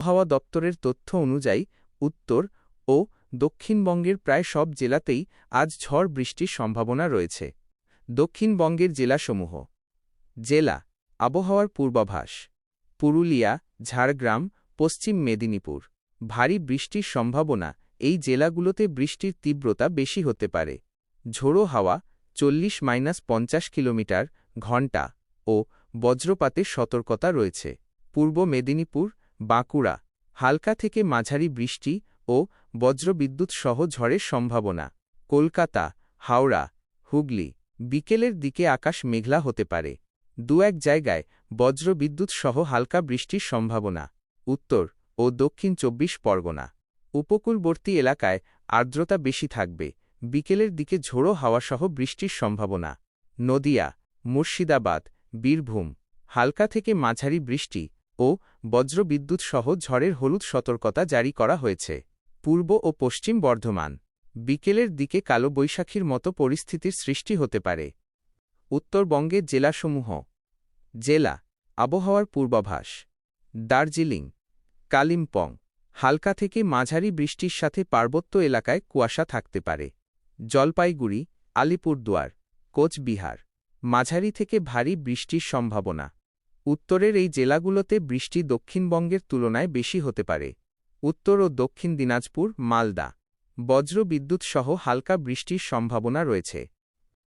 আবহাওয়া দপ্তরের তথ্য অনুযায়ী উত্তর ও দক্ষিণবঙ্গের প্রায় সব জেলাতেই আজ ঝড় বৃষ্টির সম্ভাবনা রয়েছে। দক্ষিণবঙ্গের জেলাসমূহ। জেলা আবহাওয়ার পূর্বাভাস। পুরুলিয়া, ঝাড়গ্রাম, পশ্চিম মেদিনীপুর। ভারী বৃষ্টির সম্ভাবনা। এই জেলাগুলোতে বৃষ্টির তীব্রতা বেশি হতে পারে। ঝোড়ো হাওয়া 40-50 কিলোমিটার ঘণ্টা ও বজ্রপাতের সতর্কতা রয়েছে। পূর্ব মেদিনীপুর, বাঁকুড়া হালকা থেকে মাঝারি বৃষ্টি ও বজ্রবিদ্যুৎ সহ ঝড়ের সম্ভাবনা। কলকাতা, হাওড়া, হুগলি বিকেলের দিকে আকাশ মেঘলা হতে পারে। দু-এক জায়গায় বজ্রবিদ্যুৎ সহ হালকা বৃষ্টির সম্ভাবনা। উত্তর ও দক্ষিণ 24 পরগনা। উপকূলবর্তী এলাকায় আর্দ্রতা বেশি থাকবে। বিকেলের দিকে ঝোড়ো হাওয়াসহ বৃষ্টির সম্ভাবনা। নদিয়া, মুর্শিদাবাদ, বীরভূম হালকা থেকে মাঝারি বৃষ্টি ও বজ্রবিদ্যুৎ সহ ঝড়ের হলুদ সতর্কতা জারি করা হয়েছে। পূর্ব ও পশ্চিম বর্ধমান বিকেলের দিকে কালবৈশাখীর মতো পরিস্থিতির সৃষ্টি হতে পারে। উত্তরবঙ্গের জেলাসমূহ। জেলা আবহাওয়ার পূর্বাভাস। দার্জিলিং, কালিম্পং হালকা থেকে মাঝারি বৃষ্টির সাথে পার্বত্য এলাকায় কুয়াশা থাকতে পারে। জলপাইগুড়ি, আলিপুরদুয়ার, কোচবিহার মাঝারি থেকে ভারী বৃষ্টির সম্ভাবনা। উত্তরের এই জেলাগুলোতে বৃষ্টি দক্ষিণবঙ্গের তুলনায় বেশি হতে পারে। উত্তর ও দক্ষিণ দিনাজপুর, মালদা বজ্রবিদ্যুৎ সহ হালকা বৃষ্টির সম্ভাবনা রয়েছে।